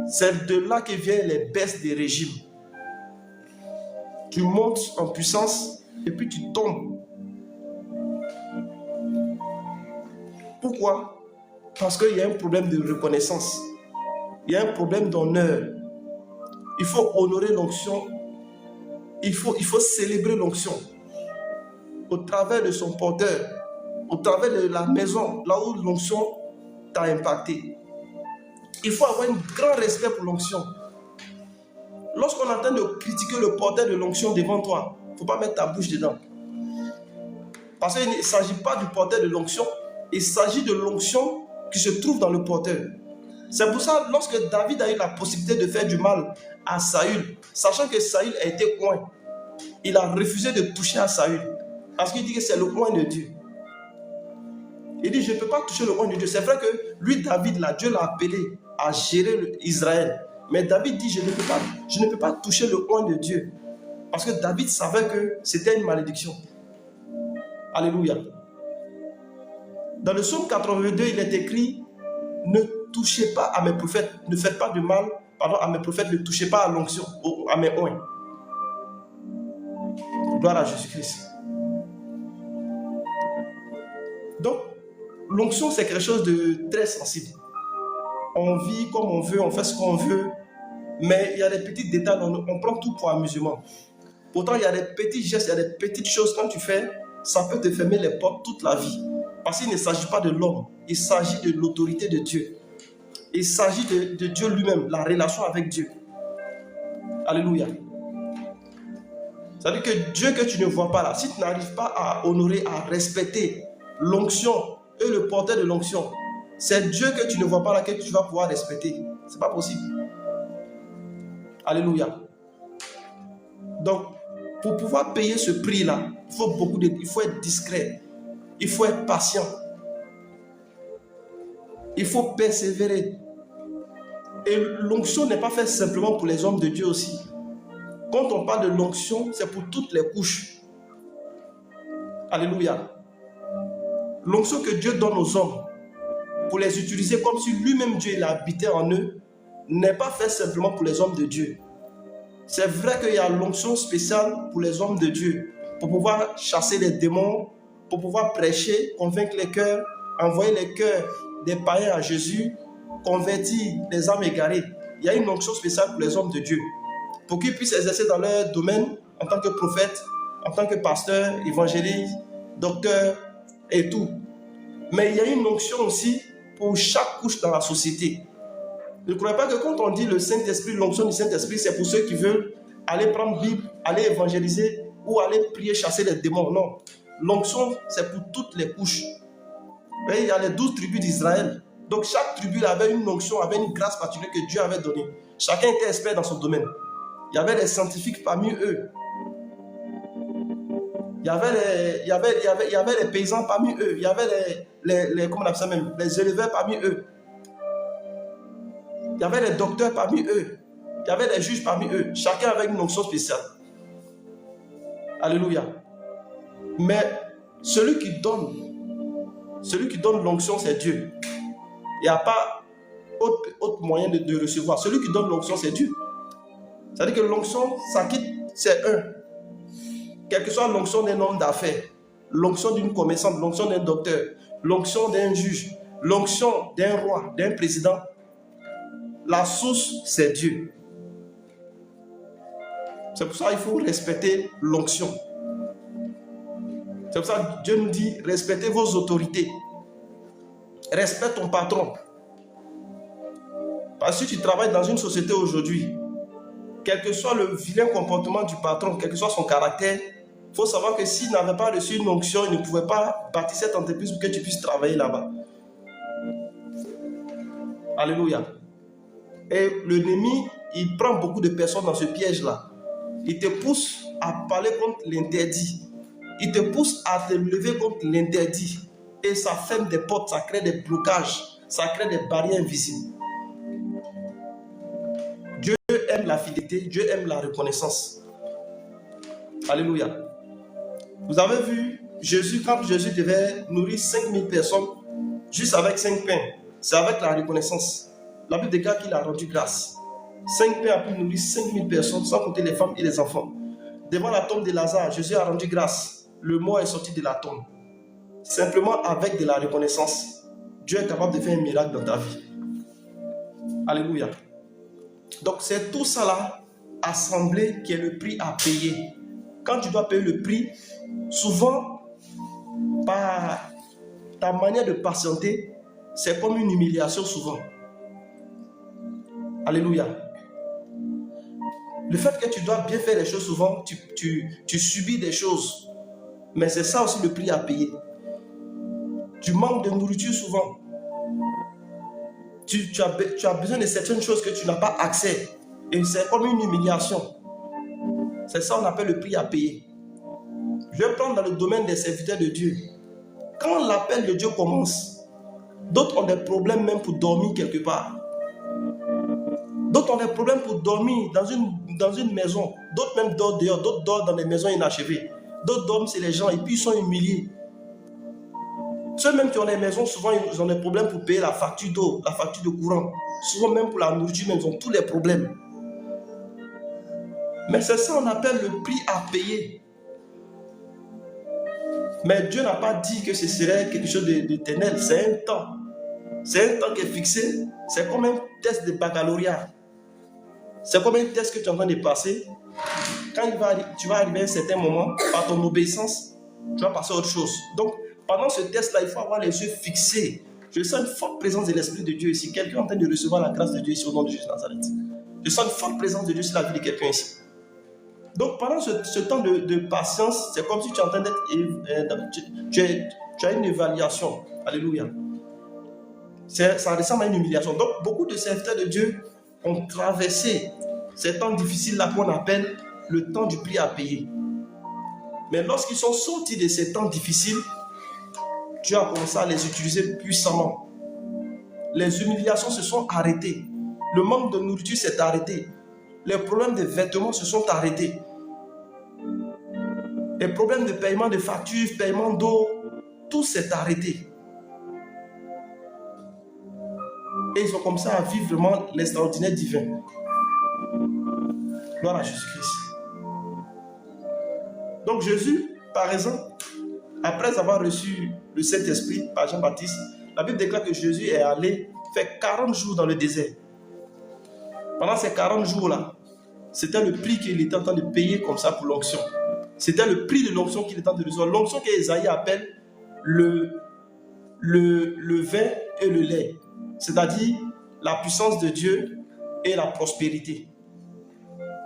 C'est de là que viennent les baisses des régimes. Tu montes en puissance et puis tu tombes. Pourquoi? Parce qu'il y a un problème de reconnaissance. Il y a un problème d'honneur. Il faut honorer l'onction. Il faut célébrer l'onction. Au travers de son porteur, au travers de la maison, là où l'onction t'a impacté. Il faut avoir un grand respect pour l'onction. Lorsqu'on est en train de critiquer le porteur de l'onction devant toi, il ne faut pas mettre ta bouche dedans. Parce qu'il ne s'agit pas du porteur de l'onction, il s'agit de l'onction qui se trouve dans le porteur. C'est pour ça, lorsque David a eu la possibilité de faire du mal à Saül, sachant que Saül a été oint, il a refusé de toucher à Saül. Parce qu'il dit que c'est le oint de Dieu. Il dit, je ne peux pas toucher le oint de Dieu. C'est vrai que lui, David, là, Dieu l'a appelé à gérer Israël. Mais David dit, je ne peux pas toucher le oint de Dieu. Parce que David savait que c'était une malédiction. Alléluia. Dans le psaume 82, il est écrit, ne touchez pas à mes prophètes, ne faites pas de mal, à mes prophètes, ne touchez pas à l'onction, à mes oints. Gloire à Jésus-Christ. Donc, l'onction, c'est quelque chose de très sensible. On vit comme on veut, on fait ce qu'on veut, mais il y a des petits détails, on prend tout pour amusement. Pourtant, il y a des petits gestes, il y a des petites choses, quand tu fais, ça peut te fermer les portes toute la vie. Parce qu'il ne s'agit pas de l'homme, il s'agit de l'autorité de Dieu. Il s'agit de Dieu lui-même, la relation avec Dieu. Alléluia. C'est-à-dire que Dieu que tu ne vois pas là, si tu n'arrives pas à honorer, à respecter l'onction et le porteur de l'onction, c'est Dieu que tu ne vois pas là que tu vas pouvoir respecter. Ce n'est pas possible. Alléluia. Donc, pour pouvoir payer ce prix-là, il faut être discret. Il faut être patient. Il faut persévérer. Et l'onction n'est pas faite simplement pour les hommes de Dieu aussi. Quand on parle de l'onction, c'est pour toutes les couches. Alléluia. L'onction que Dieu donne aux hommes, pour les utiliser comme si lui-même Dieu il habitait en eux, n'est pas faite simplement pour les hommes de Dieu. C'est vrai qu'il y a l'onction spéciale pour les hommes de Dieu, pour pouvoir chasser les démons, pour pouvoir prêcher, convaincre les cœurs, envoyer les cœurs des païens à Jésus, convertir les âmes égarées. Il y a une onction spéciale pour les hommes de Dieu, pour qu'ils puissent exercer dans leur domaine en tant que prophète, en tant que pasteur, évangéliste, docteur et tout. Mais il y a une onction aussi pour chaque couche dans la société. Ne croyez pas que quand on dit le Saint-Esprit, l'onction du Saint-Esprit, c'est pour ceux qui veulent aller prendre Bible, aller évangéliser ou aller prier, chasser les démons. Non. L'onction, c'est pour toutes les couches. Et il y a les 12 tribus d'Israël. Donc chaque tribu avait une onction, avait une grâce particulière que Dieu avait donnée. Chacun était expert dans son domaine. Il y avait les scientifiques parmi eux. Il y avait les paysans parmi eux. Il y avait comment on appelle ça même, les éleveurs parmi eux. Il y avait les docteurs parmi eux. Il y avait les juges parmi eux. Chacun avait une onction spéciale. Alléluia. Mais celui qui donne l'onction, c'est Dieu. Il n'y a pas autre moyen de recevoir. Celui qui donne l'onction, c'est Dieu. C'est-à-dire que l'onction, ça quitte, c'est un. Quelle que soit l'onction d'un homme d'affaires, l'onction d'une commerçante, l'onction d'un docteur, l'onction d'un juge, l'onction d'un roi, d'un président, la source, c'est Dieu. C'est pour ça qu'il faut respecter l'onction. C'est pour ça que Dieu nous dit, respectez vos autorités. Respecte ton patron. Parce que si tu travailles dans une société aujourd'hui, quel que soit le vilain comportement du patron, quel que soit son caractère, il faut savoir que s'il n'avait pas reçu une onction, il ne pouvait pas bâtir cette entreprise pour que tu puisses travailler là-bas. Alléluia. Et l'ennemi, il prend beaucoup de personnes dans ce piège-là. Il te pousse à parler contre l'interdit. il te pousse à te lever contre l'interdit. Et ça ferme des portes, ça crée des blocages, ça crée des barrières invisibles. Dieu aime la fidélité, Dieu aime la reconnaissance. Alléluia. Vous avez vu Jésus, quand Jésus devait nourrir 5000 personnes, juste avec 5 pains, c'est avec la reconnaissance. La Bible déclare qu'il a rendu grâce. 5 pains a pu nourrir 5000 personnes, sans compter les femmes et les enfants. Devant la tombe de Lazare, Jésus a rendu grâce. Le mort est sorti de la tombe. Simplement avec de la reconnaissance, Dieu est capable de faire un miracle dans ta vie. Alléluia. Donc c'est tout ça là, assemblé, qui est le prix à payer. Quand tu dois payer le prix, souvent, par ta manière de patienter, c'est comme une humiliation souvent. Alléluia. Le fait que tu dois bien faire les choses souvent, tu subis des choses. Mais c'est ça aussi le prix à payer. Tu manques de nourriture souvent. Tu as besoin de certaines choses que tu n'as pas accès. Et c'est comme une humiliation. C'est ça qu'on appelle le prix à payer. Je vais prendre dans le domaine des serviteurs de Dieu. Quand l'appel de Dieu commence, d'autres ont des problèmes même pour dormir quelque part. D'autres ont des problèmes pour dormir dans une maison. D'autres même dorment dehors. D'autres dorment dans des maisons inachevées. D'autres dorment chez les gens et puis ils sont humiliés. Ceux même qui ont des maisons, souvent ils ont des problèmes pour payer la facture d'eau, la facture de courant. Souvent même pour la nourriture, même, ils ont tous les problèmes. Mais c'est ça qu'on appelle le prix à payer. Mais Dieu n'a pas dit que ce serait quelque chose d'éternel. C'est un temps. C'est un temps qui est fixé. C'est comme un test de baccalauréat. C'est comme un test que tu es en train de passer. Quand tu vas arriver à un certain moment, par ton obéissance, tu vas passer à autre chose. Donc, pendant ce test-là, il faut avoir les yeux fixés. Je sens une forte présence de l'Esprit de Dieu ici. Quelqu'un est en train de recevoir la grâce de Dieu ici au nom de Jésus de Nazareth. Je sens une forte présence de Dieu sur la vie de quelqu'un ici. Donc, pendant ce temps de patience, c'est comme si tu es en train d'être... Tu as une évaluation. Alléluia. Ça ressemble à une humiliation. Donc, beaucoup de serviteurs de Dieu ont traversé ces temps difficiles-là qu'on appelle le temps du prix à payer. Mais lorsqu'ils sont sortis de ces temps difficiles, Dieu a commencé à les utiliser puissamment. Les humiliations se sont arrêtées. Le manque de nourriture s'est arrêté. Les problèmes de vêtements se sont arrêtés. Les problèmes de paiement de factures, paiement d'eau, tout s'est arrêté. Et ils ont commencé à vivre vraiment l'extraordinaire divin. Gloire à Jésus-Christ. Donc Jésus, par exemple, après avoir reçu le Saint-Esprit par Jean-Baptiste, la Bible déclare que Jésus est allé faire 40 jours dans le désert. Pendant ces 40 jours-là, c'était le prix qu'il était en train de payer comme ça pour l'onction. C'était le prix de l'onction qu'il était en train de recevoir. L'onction qu'Ésaïe appelle le vin et le lait. C'est-à-dire la puissance de Dieu et la prospérité.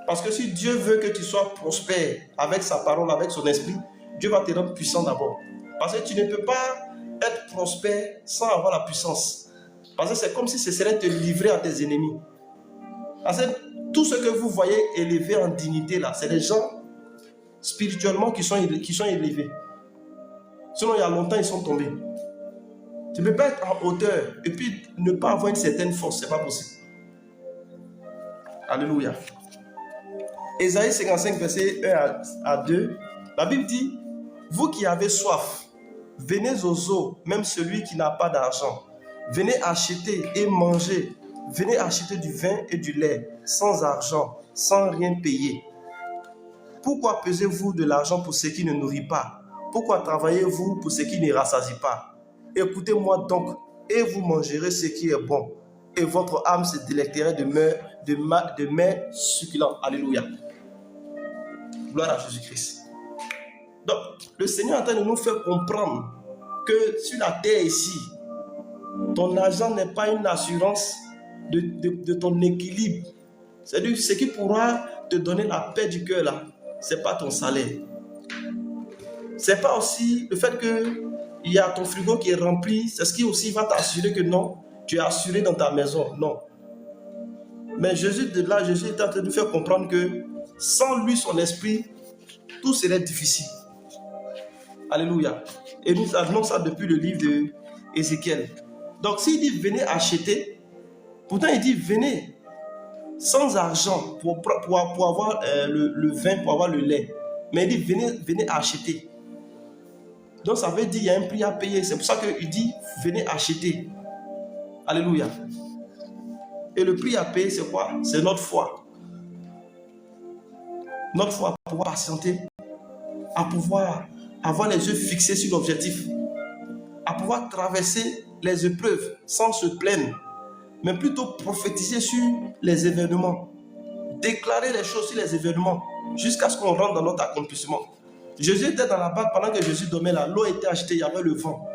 Parce que si Dieu veut que tu sois prospère avec sa parole, avec son esprit, Dieu va te rendre puissant d'abord. Parce que tu ne peux pas être prospère sans avoir la puissance. Parce que c'est comme si ce serait te livrer à tes ennemis. Parce que tout ce que vous voyez élevé en dignité là, c'est des gens spirituellement qui sont élevés. Sinon, il y a longtemps, ils sont tombés. Tu ne peux pas être en hauteur et puis ne pas avoir une certaine force. Ce n'est pas possible. Alléluia. Ésaïe 55, verset 1 à 2. La Bible dit, vous qui avez soif, venez aux eaux, même celui qui n'a pas d'argent. Venez acheter et manger. Venez acheter du vin et du lait, sans argent, sans rien payer. Pourquoi pesez-vous de l'argent pour ce qui ne nourrit pas? Pourquoi travaillez-vous pour ce qui ne rassasie pas? Écoutez-moi donc, et vous mangerez ce qui est bon, et votre âme se délectera de mets succulents. Alléluia. Gloire à Jésus-Christ. Donc, le Seigneur est en train de nous faire comprendre que sur la terre ici, ton argent n'est pas une assurance de ton équilibre. C'est-à-dire, ce qui pourra te donner la paix du cœur là, ce n'est pas ton salaire. Ce n'est pas aussi le fait qu'il y a ton frigo qui est rempli, c'est ce qui aussi va t'assurer que non, tu es assuré dans ta maison. Non. Mais Jésus est en train de nous faire comprendre que sans lui, son esprit, tout serait difficile. Alléluia. Et nous avons ça depuis le livre de Ézéchiel. Donc s'il dit venez acheter, pourtant il dit venez sans argent pour avoir le vin, pour avoir le lait. Mais il dit venez acheter. Donc ça veut dire qu'il y a un prix à payer. C'est pour ça qu'il dit venez acheter. Alléluia. Et le prix à payer c'est quoi? C'est notre foi. Notre foi à pouvoir patienter, à pouvoir avoir les yeux fixés sur l'objectif, à pouvoir traverser les épreuves sans se plaindre, mais plutôt prophétiser sur les événements, déclarer les choses sur les événements jusqu'à ce qu'on rentre dans notre accomplissement. Jésus était dans la barque pendant que Jésus dormait là, l'eau était agitée, il y avait le vent.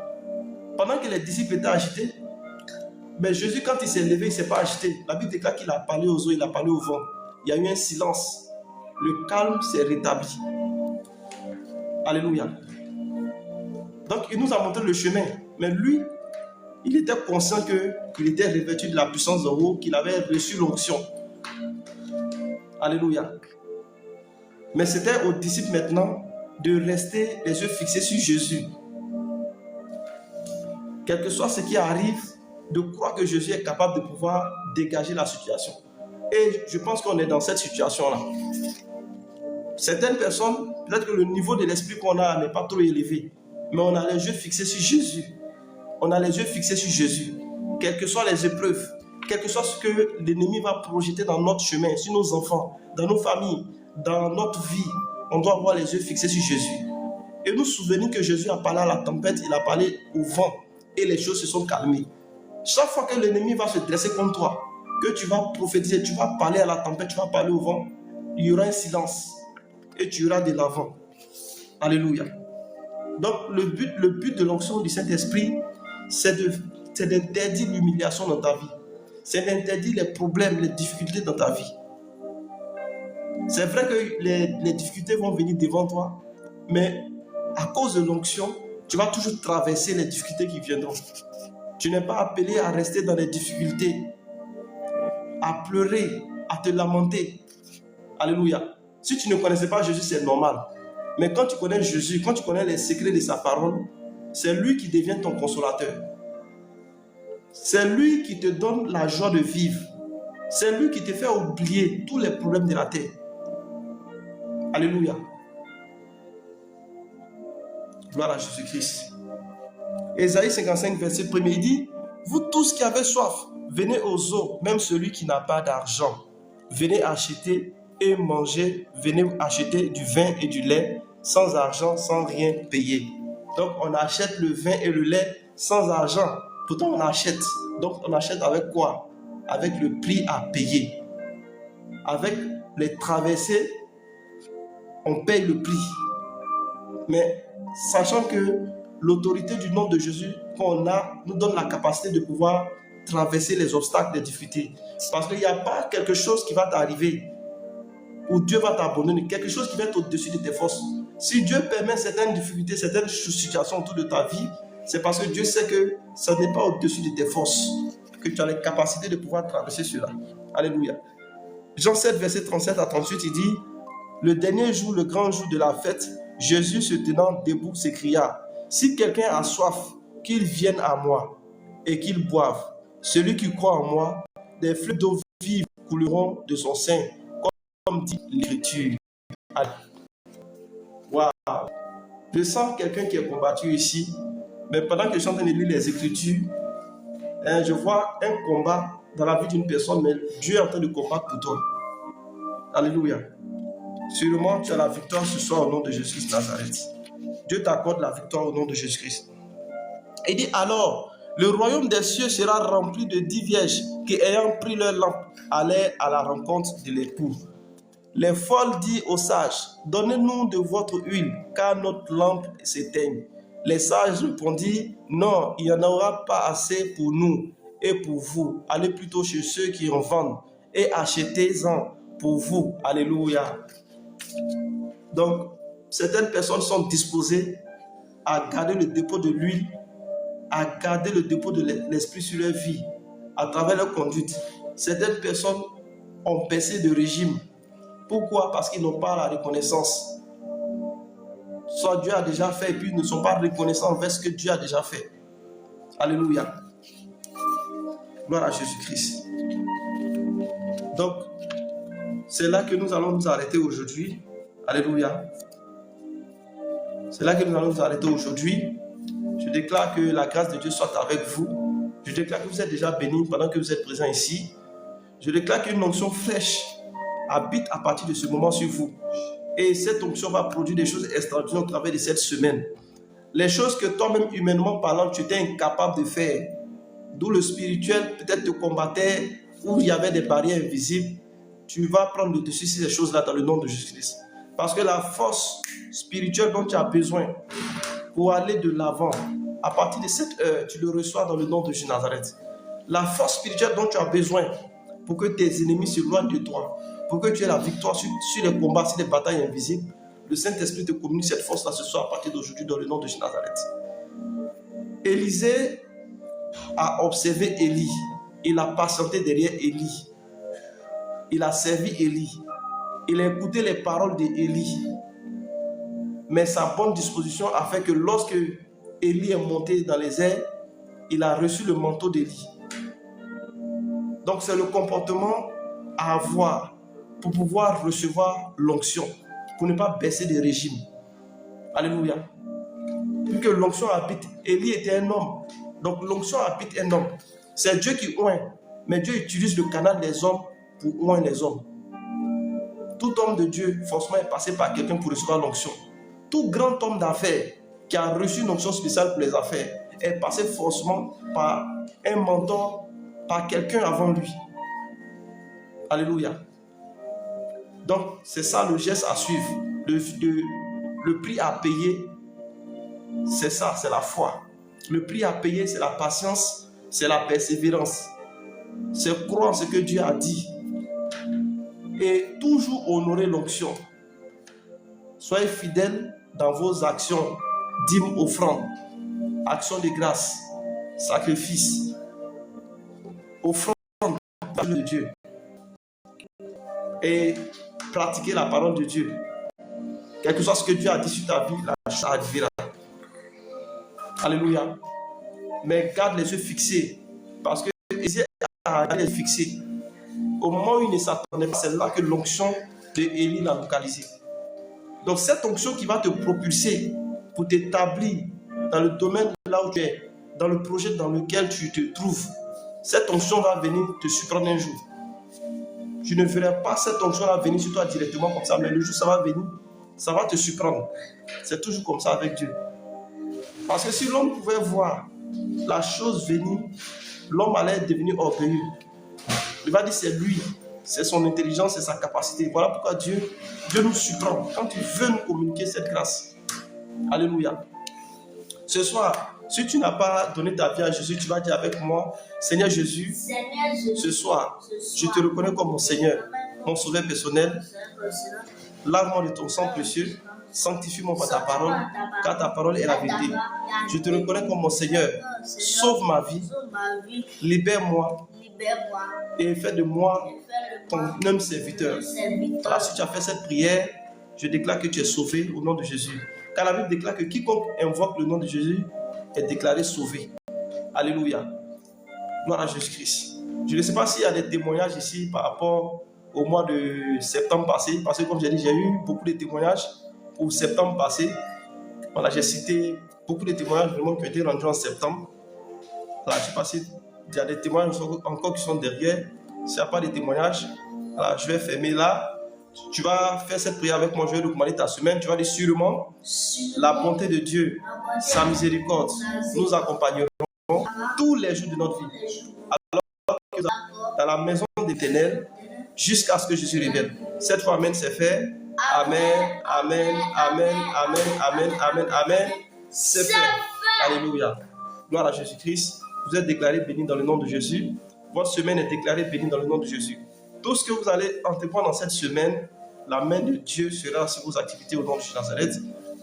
Pendant que les disciples étaient agités, mais Jésus quand il s'est levé, il ne s'est pas agité. La Bible déclare qu'il a parlé aux eaux, il a parlé au vent. Il y a eu un silence. Le calme s'est rétabli. Alléluia. Donc il nous a montré le chemin, mais lui, il était conscient qu'il était revêtu de la puissance d'en haut, qu'il avait reçu l'onction. Alléluia. Mais c'était aux disciples maintenant de rester les yeux fixés sur Jésus. Quel que soit ce qui arrive, de croire que Jésus est capable de pouvoir dégager la situation. Et je pense qu'on est dans cette situation-là. Certaines personnes, peut-être que le niveau de l'esprit qu'on a n'est pas trop élevé, mais on a les yeux fixés sur Jésus. On a les yeux fixés sur Jésus. Quelles que soient les épreuves, quel que soit ce que l'ennemi va projeter dans notre chemin, sur nos enfants, dans nos familles, dans notre vie, on doit avoir les yeux fixés sur Jésus. Et nous souvenir que Jésus a parlé à la tempête, il a parlé au vent, et les choses se sont calmées. Chaque fois que l'ennemi va se dresser contre toi, que tu vas prophétiser, tu vas parler à la tempête, tu vas parler au vent, il y aura un silence et tu iras de l'avant. Alléluia. Donc le but de l'onction du Saint-Esprit, c'est d'interdire l'humiliation dans ta vie. C'est d'interdire les problèmes, les difficultés dans ta vie. C'est vrai que les difficultés vont venir devant toi, mais à cause de l'onction, tu vas toujours traverser les difficultés qui viendront. Tu n'es pas appelé à rester dans les difficultés, à pleurer, à te lamenter. Alléluia. Si tu ne connaissais pas Jésus, c'est normal. Mais quand tu connais Jésus, quand tu connais les secrets de sa parole, c'est lui qui devient ton consolateur. C'est lui qui te donne la joie de vivre. C'est lui qui te fait oublier tous les problèmes de la terre. Alléluia. Gloire à Jésus-Christ. Ésaïe 55, verset 1, il dit, vous tous qui avez soif, venez aux eaux, même celui qui n'a pas d'argent. Venez acheter et manger, venez acheter du vin et du lait, sans argent, sans rien payer. Donc on achète le vin et le lait sans argent. Pourtant on achète. Donc on achète avec quoi? Avec le prix à payer. Avec les traversées, on paye le prix. Mais sachant que l'autorité du nom de Jésus qu'on a nous donne la capacité de pouvoir traverser les obstacles, les difficultés. Parce qu'il n'y a pas quelque chose qui va t'arriver où Dieu va t'abandonner, quelque chose qui va être au-dessus de tes forces. Si Dieu permet certaines difficultés, certaines situations autour de ta vie, c'est parce que Dieu sait que ça n'est pas au-dessus de tes forces, que tu as les capacités de pouvoir traverser cela. Alléluia. Jean 7, verset 37 à 38, il dit, le dernier jour, le grand jour de la fête, Jésus se tenant debout s'écria, si quelqu'un a soif, qu'il vienne à moi et qu'il boive. Celui qui croit en moi, des fleuves d'eau vive couleront de son sein, comme dit l'Écriture. Waouh! Je sens quelqu'un qui est combattu ici, mais pendant que je suis en train de lire les Écritures, je vois un combat dans la vie d'une personne, mais Dieu est en train de combattre pour toi. Alléluia. Sûrement, tu as la victoire ce soir au nom de Jésus-Christ de Nazareth. Dieu t'accorde la victoire au nom de Jésus-Christ. Il dit alors, le royaume des cieux sera rempli de 10 vierges qui, ayant pris leur lampe, allaient à la rencontre de l'époux. Les folles disent aux sages, donnez-nous de votre huile, car notre lampe s'éteigne. Les sages répondirent, non, il n'y en aura pas assez pour nous et pour vous. Allez plutôt chez ceux qui en vendent et achetez-en pour vous. Alléluia. Donc, certaines personnes sont disposées à garder le dépôt de l'huile, à garder le dépôt de l'esprit sur leur vie, à travers leur conduite. Certaines personnes ont baissé de régime. Pourquoi? Parce qu'ils n'ont pas la reconnaissance. soit Dieu a déjà fait et puis ne sont pas reconnaissants envers ce que Dieu a déjà fait. Alléluia. Gloire à Jésus-Christ. Donc, c'est là que nous allons nous arrêter aujourd'hui. Alléluia. C'est là que nous allons nous arrêter aujourd'hui. Je déclare que la grâce de Dieu soit avec vous. Je déclare que vous êtes déjà bénis pendant que vous êtes présents ici. Je déclare qu'une onction fraîche habite à partir de ce moment sur vous. Et cette onction va produire des choses extraordinaires au travers de cette semaine. Les choses que toi-même, humainement parlant, tu étais incapable de faire, d'où le spirituel peut-être te combattait, où il y avait des barrières invisibles, tu vas prendre le dessus sur ces choses-là dans le nom de Jésus-Christ. Parce que la force spirituelle dont tu as besoin pour aller de l'avant, à partir de cette heure, tu le reçois dans le nom de Jésus Nazareth. La force spirituelle dont tu as besoin pour que tes ennemis se loignent de toi, pour que tu aies la victoire sur les combats, sur les batailles invisibles, le Saint-Esprit te communique cette force-là ce soir à partir d'aujourd'hui dans le nom de Jésus Nazareth. Élisée a observé Élie. Il a patienté derrière Élie. Il a servi Élie. Il a écouté les paroles d'Élie. Mais sa bonne disposition a fait que lorsque Élie est monté dans les airs, il a reçu le manteau d'Élie. Donc c'est le comportement à avoir pour pouvoir recevoir l'onction, pour ne pas baisser de régime. Alléluia. Vu que l'onction habite, Élie était un homme. Donc l'onction habite un homme. C'est Dieu qui oint, mais Dieu utilise le canal des hommes pour oindre les hommes. Tout homme de Dieu, forcément, est passé par quelqu'un pour recevoir l'onction. Tout grand homme d'affaires qui a reçu une onction spéciale pour les affaires est passé forcément par un mentor, par quelqu'un avant lui. Alléluia. Donc, c'est ça le geste à suivre. Le prix à payer, c'est ça, c'est la foi. Le prix à payer, c'est la patience, c'est la persévérance. C'est croire en ce que Dieu a dit. Et toujours honorer l'onction. Soyez fidèles dans vos actions, dîmes, offrandes, actions de grâce, sacrifices, offrandes de Dieu. Et pratiquer la parole de Dieu. Quel que soit ce que Dieu a dit sur ta vie, la chose arrivera. Alléluia. Mais garde les yeux fixés. Parce que Élisée a les yeux fixés. Au moment où il ne s'attendait pas, c'est là que l'onction de Élie l'a localisé. Donc cette onction qui va te propulser pour t'établir dans le domaine là où tu es, dans le projet dans lequel tu te trouves, cette onction va venir te surprendre un jour. Tu ne verras pas cette onction-là venir sur toi directement comme ça, mais le jour ça va venir, ça va te surprendre. C'est toujours comme ça avec Dieu. Parce que si l'homme pouvait voir la chose venir, l'homme allait devenir orgueilleux. Il va dire c'est lui, c'est son intelligence, c'est sa capacité. Voilà pourquoi Dieu nous surprend quand il veut nous communiquer cette grâce. Alléluia. Ce soir, si tu n'as pas donné ta vie à Jésus, tu vas dire avec moi, Seigneur Jésus, ce soir, je te reconnais comme mon Seigneur, mon sauveur personnel. Lave-moi de ton sang précieux, sanctifie-moi par ta parole, car ta parole est la vérité. Je te reconnais comme mon Seigneur. Sauve ma vie, libère-moi et fais de moi ton homme serviteur. Alors, si tu as fait cette prière, je déclare que tu es sauvé au nom de Jésus. Car la Bible déclare que quiconque invoque le nom de Jésus est déclaré sauvé. Alléluia. Gloire à Jésus-Christ. Je ne sais pas s'il y a des témoignages ici par rapport au mois de septembre passé, parce que comme j'ai dit, j'ai eu beaucoup de témoignages pour septembre passé. Voilà, j'ai cité beaucoup de témoignages vraiment qui ont été rendus en septembre. Voilà, je ne sais pas s'il y a des témoignages encore qui sont derrière. S'il n'y a pas de témoignages, voilà, je vais fermer là. Tu vas faire cette prière avec moi, je vais recommander ta semaine. Tu vas dire sûrement, la bonté de Dieu, sa miséricorde nous accompagneront tous les jours de notre vie. Alors que dans la maison d'Éternel, jusqu'à ce que Jésus révèle. Cette fois, Amen, c'est fait. Amen, Amen, Amen, Amen, Amen, Amen, Amen. C'est fait. Alléluia. Gloire à Jésus-Christ. Vous êtes déclarés bénis dans le nom de Jésus. Votre semaine est déclarée bénie dans le nom de Jésus. Tout ce que vous allez entreprendre dans cette semaine, la main de Dieu sera sur vos activités au nom de Jésus Nazareth.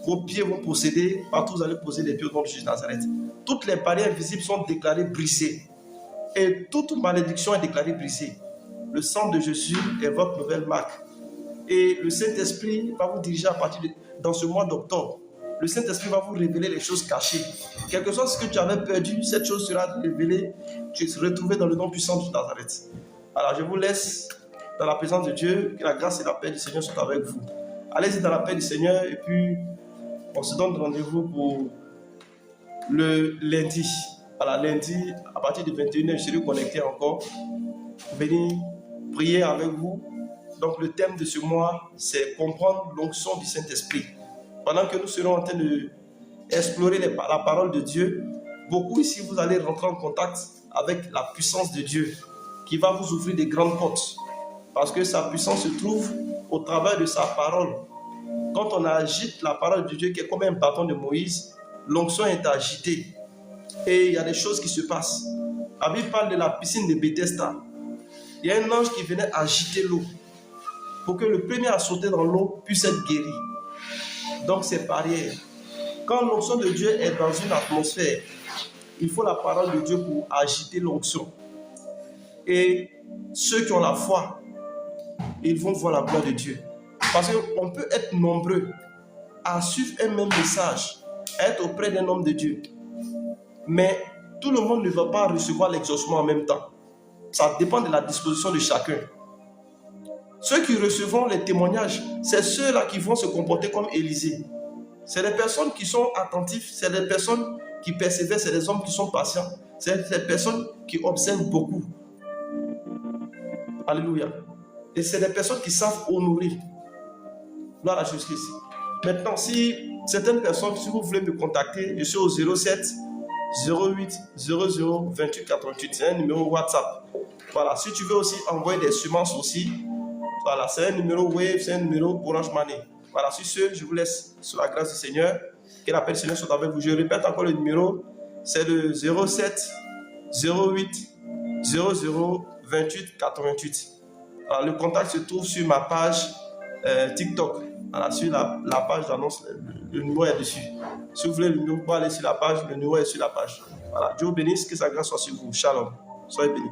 Vos pieds vont procéder, partout vous allez poser les pieds au nom de Jésus Nazareth. Toutes les barrières invisibles sont déclarées brisées. Et toute malédiction est déclarée brisée. Le sang de Jésus est votre nouvelle marque. Et le Saint-Esprit va vous diriger à partir dans ce mois d'octobre. le Saint-Esprit va vous révéler les choses cachées. Quel que soit ce que tu avais perdu, cette chose sera révélée. Tu es retrouvé dans le nom puissant de Nazareth. Alors, je vous laisse dans la présence de Dieu. Que la grâce et la paix du Seigneur soient avec vous. Allez-y dans la paix du Seigneur et puis on se donne rendez-vous pour le lundi. Voilà, lundi, à partir de 21h, je serai connecté encore. Venez prier avec vous. Donc, le thème de ce mois, c'est comprendre l'onction du Saint-Esprit. Pendant que nous serons en train d'explorer la parole de Dieu, beaucoup ici, vous allez rentrer en contact avec la puissance de Dieu qui va vous ouvrir des grandes portes. Parce que sa puissance se trouve au travers de sa parole. Quand on agite la parole de Dieu, qui est comme un bâton de Moïse, l'onction est agitée. Et il y a des choses qui se passent. La Bible parle de la piscine de Bethesda. Il y a un ange qui venait agiter l'eau pour que le premier à sauter dans l'eau puisse être guéri. Donc c'est pareil. Quand l'onction de Dieu est dans une atmosphère, il faut la parole de Dieu pour agiter l'onction. Et ceux qui ont la foi, ils vont voir la gloire de Dieu. Parce qu'on peut être nombreux à suivre un même message, à être auprès d'un homme de Dieu. Mais tout le monde ne va pas recevoir l'exaucement en même temps. Ça dépend de la disposition de chacun. Ceux qui recevront les témoignages, c'est ceux-là qui vont se comporter comme Élisée. C'est les personnes qui sont attentives, c'est les personnes qui persévèrent, c'est les hommes qui sont patients, c'est les personnes qui observent beaucoup. Alléluia. Et c'est les personnes qui savent honorer. Gloire à Jésus-Christ. Maintenant, si certaines personnes, si vous voulez me contacter, je suis au 07 08 00 28 88. C'est un numéro WhatsApp. Voilà. Si tu veux aussi envoyer des semences aussi, voilà, c'est un numéro Wave, c'est un numéro Orange Money. Voilà, sur ce, je vous laisse sur la grâce du Seigneur. Que la paix du Seigneur soit avec vous. Je répète encore le numéro, c'est le 07 08 00 28 88. Alors, le contact se trouve sur ma page TikTok. Voilà, sur la page d'annonce, le numéro est dessus. Si vous voulez le numéro, vous pouvez aller sur la page, le numéro est sur la page. Voilà, Dieu vous bénisse, que sa grâce soit sur vous. Shalom. Soyez bénis.